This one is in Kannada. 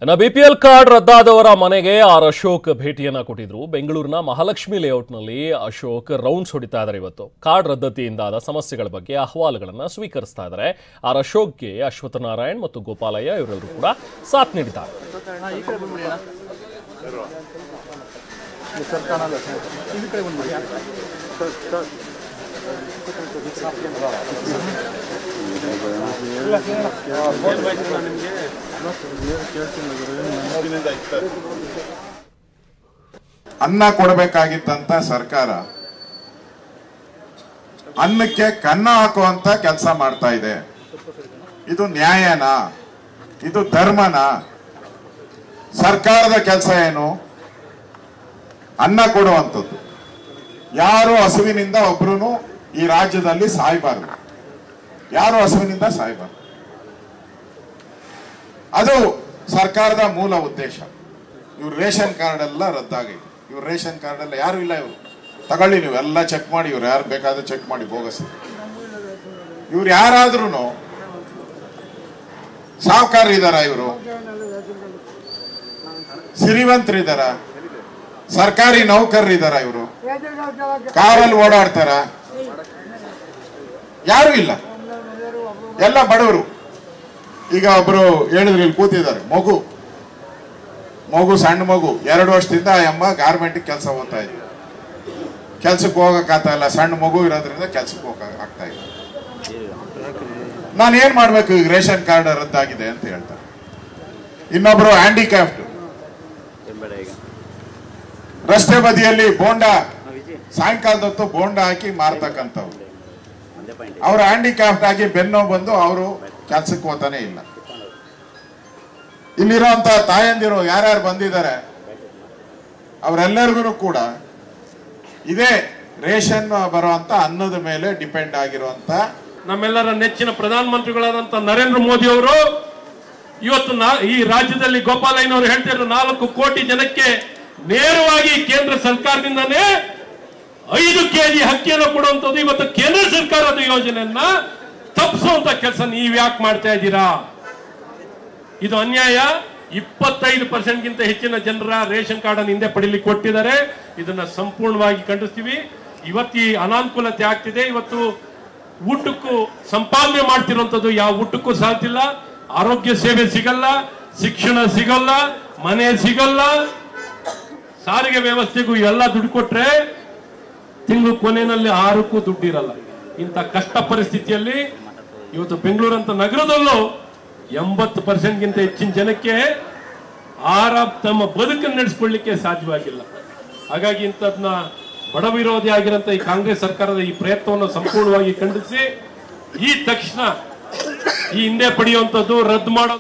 ಬಿಪಿಎಲ್ ಕಾರ್ಡ್ ರದ್ದಾದವರ ಮನೆಗೆ ಅಶೋಕ್ ಭೇಟಿಯನ್ನ ಕೊಟ್ಟಿದ್ರು. ಬೆಂಗಳೂರಿನ ಮಹಾಲಕ್ಷ್ಮಿ ಲೇಔಟ್ನಲ್ಲಿ ಅಶೋಕ್ ರೌಂಡ್ಸ್ ಹೊಡಿತಾ ಇದ್ದಾರೆ. ಇವತ್ತು ಕಾರ್ಡ್ ರದ್ದತಿಯಿಂದಾದ ಸಮಸ್ಯೆಗಳ ಬಗ್ಗೆ ಅಹವಾಲುಗಳನ್ನು ಸ್ವೀಕರಿಸ್ತಾ ಇದ್ದಾರೆ. ಅಶೋಕ್ಗೆ ಅಶ್ವತ್ಥನಾರಾಯಣ್ ಮತ್ತು ಗೋಪಾಲಯ್ಯ ಇವರೆಲ್ಲರೂ ಕೂಡ ಸಾಥ್ ನೀಡಿದ್ದಾರೆ. ಅನ್ನ ಕೊಡಬೇಕಾಗಿದ್ದಂತ ಸರ್ಕಾರ ಅನ್ನಕ್ಕೆ ಕನ್ನ ಹಾಕುವಂತ ಕೆಲಸ ಮಾಡ್ತಾ ಇದೆ. ಇದು ನ್ಯಾಯನಾ? ಇದು ಧರ್ಮನಾ? ಸರ್ಕಾರದ ಕೆಲಸ ಏನು? ಅನ್ನ ಕೊಡುವಂಥದ್ದು. ಯಾರು ಹಸುವಿನಿಂದ ಒಬ್ರು ಈ ರಾಜ್ಯದಲ್ಲಿ ಸಾಯಬಾರದು. ಯಾರು ಹಸುವಿನಿಂದ ಸಾಯಬಾರದು. ಅದು ಸರ್ಕಾರದ ಮೂಲ ಉದ್ದೇಶ. ಇವ್ರ ರೇಷನ್ ಕಾರ್ಡ್ ಎಲ್ಲ ರದ್ದಾಗಿದೆ. ಇವ್ರ ರೇಷನ್ ಕಾರ್ಡ್ ಎಲ್ಲ ಯಾರು ಇಲ್ಲ. ಇವರು ತಗೊಳ್ಳಿ, ನೀವು ಎಲ್ಲ ಚೆಕ್ ಮಾಡಿ. ಇವ್ರು ಯಾರು ಬೇಕಾದ್ರೆ ಚೆಕ್ ಮಾಡಿ ಬೋಗಸ್. ಇವ್ರು ಯಾರಾದ್ರೂ ಸಾಹುಕಾರ ಇದಾರ? ಇವರು ಸಿರಿವಂತರಿದಾರ? ಸರ್ಕಾರಿ ನೌಕರರಿದಾರ? ಇವರು ಕಾರಲ್ಲಿ ಓಡಾಡ್ತಾರ? ಯಾರು ಇಲ್ಲ, ಎಲ್ಲ ಬಡವರು. ಈಗ ಒಬ್ರು ಹೇಳಿದ್ರು, ಇಲ್ಲಿ ಕೂತಿದ್ದಾರೆ, ಮಗು ಸಣ್ಣ ಮಗು, 2 ವರ್ಷದಿಂದ ಅಮ್ಮ ಗಾರ್ಮೆಂಟ್ ಕೆಲಸ ಹೋಗ್ತಾ ಇದ್ರು. ಕೆಲ್ಸಕ್ಕೆ ಹೋಗಕ್ಕಾಗ್ತಾ ಇಲ್ಲ, ಸಣ್ಣ ಮಗು ಇರೋದ್ರಿಂದ ಕೆಲ್ಸಕ್ಕೆ ಹೋಗಕ್ ಆಗ್ತಾ ಇಲ್ಲ. ನಾನು ಏನ್ ಮಾಡ್ಬೇಕು? ಈಗ ರೇಷನ್ ಕಾರ್ಡ್ ರದ್ದಾಗಿದೆ ಅಂತ ಹೇಳ್ತಾರೆ. ಇನ್ನೊಬ್ರು ಹ್ಯಾಂಡಿಕ್ಯಾಪ್ಟ್, ರಸ್ತೆ ಬದಿಯಲ್ಲಿ ಬೋಂಡಾ, ಸಾಯಂಕಾಲದೊತ್ತು ಬೋಂಡಾ ಹಾಕಿ ಮಾರ್ತಕ್ಕಂಥವ್ರು. ಅವ್ರು ಹ್ಯಾಂಡಿಕ್ಯಾಪ್ಟ್ ಆಗಿ ಬೆನ್ನೋ ಬಂದು ಅವರು ಕೆಲ್ಸಕ್ಕೆ ಹೋಗ್ತಾನೆ ಇಲ್ಲ. ಇಲ್ಲಿರುವಂತ ತಾಯಂದಿರು ಯಾರ್ಯಾರು ಬಂದಿದ್ದಾರೆ ಅವರೆಲ್ಲರಿಗೂ ಕೂಡ ಇದೇ ರೇಷನ್ ಬರುವಂತ ಅನ್ನದ ಮೇಲೆ ಡಿಪೆಂಡ್ ಆಗಿರುವಂತ ನಮ್ಮೆಲ್ಲರ ನೆಚ್ಚಿನ ಪ್ರಧಾನಮಂತ್ರಿಗಳಾದಂತ ನರೇಂದ್ರ ಮೋದಿ ಅವರು ಇವತ್ತು ಈ ರಾಜ್ಯದಲ್ಲಿ ಗೋಪಾಲಯ್ಯನವರು ಹೇಳ್ತಿದ್ರು 4 ಕೋಟಿ ಜನಕ್ಕೆ ನೇರವಾಗಿ ಕೇಂದ್ರ ಸರ್ಕಾರದಿಂದಾನೇ 5 ಕೆಜಿ ಅಕ್ಕಿಯನ್ನು ಕೊಡುವಂಥದ್ದು. ಇವತ್ತು ಕೇಂದ್ರ ಸರ್ಕಾರದ ಯೋಜನೆಯನ್ನ ತಪ್ಪಿಸುವಂತ ಕೆಲಸ ನೀವ್ ಯಾಕೆ ಮಾಡ್ತಾ ಇದ್ದೀರಾ? ಇದು ಅನ್ಯಾಯ. 25% ಹೆಚ್ಚಿನ ಜನರ ರೇಷನ್ ಕಾರ್ಡ್ ಅನ್ನು ಹಿಂದೆ ಪಡಿಲಿಕ್ಕೆ ಕೊಟ್ಟಿದ್ದಾರೆ. ಇದನ್ನ ಸಂಪೂರ್ಣವಾಗಿ ಖಂಡಿಸ್ತೀವಿ. ಇವತ್ತು ಈ ಅನಾನುಕೂಲತೆ ಆಗ್ತಿದೆ. ಇವತ್ತು ಊಟಕ್ಕೂ ಸಂಪಾದನೆ ಮಾಡ್ತಿರುವಂತದ್ದು ಯಾವ ಊಟಕ್ಕೂ ಸಾಧ್ಯಿಲ್ಲ. ಆರೋಗ್ಯ ಸೇವೆ ಸಿಗಲ್ಲ, ಶಿಕ್ಷಣ ಸಿಗಲ್ಲ, ಮನೆ ಸಿಗಲ್ಲ, ಸಾರಿಗೆ ವ್ಯವಸ್ಥೆಗೂ ಎಲ್ಲ ದುಡ್ಡು ಕೊಟ್ರೆ ತಿಂಗಳು ಕೊನೆಯಲ್ಲಿ 6ಕ್ಕೂ ದುಡ್ಡಿರಲ್ಲ. ಇಂಥ ಕಷ್ಟ ಪರಿಸ್ಥಿತಿಯಲ್ಲಿ ಇವತ್ತು ಬೆಂಗಳೂರಂತ ನಗರದಲ್ಲೂ 80%ಗಿಂತ ಹೆಚ್ಚಿನ ಜನಕ್ಕೆ ತಮ್ಮ ಬದುಕನ್ನು ನಡೆಸಿಕೊಳ್ಳಿಕ್ಕೆ ಸಾಧ್ಯವಾಗಿಲ್ಲ. ಹಾಗಾಗಿ ಇಂಥದ್ನ ಬಡ ವಿರೋಧಿ ಆಗಿರಂತ ಈ ಕಾಂಗ್ರೆಸ್ ಸರ್ಕಾರದ ಈ ಪ್ರಯತ್ನವನ್ನು ಸಂಪೂರ್ಣವಾಗಿ ಖಂಡಿಸಿ ಈ ತಕ್ಷಣ ಈ ಹಿಂದೆ ಪಡೆಯುವಂಥದ್ದು ರದ್ದು ಮಾಡೋ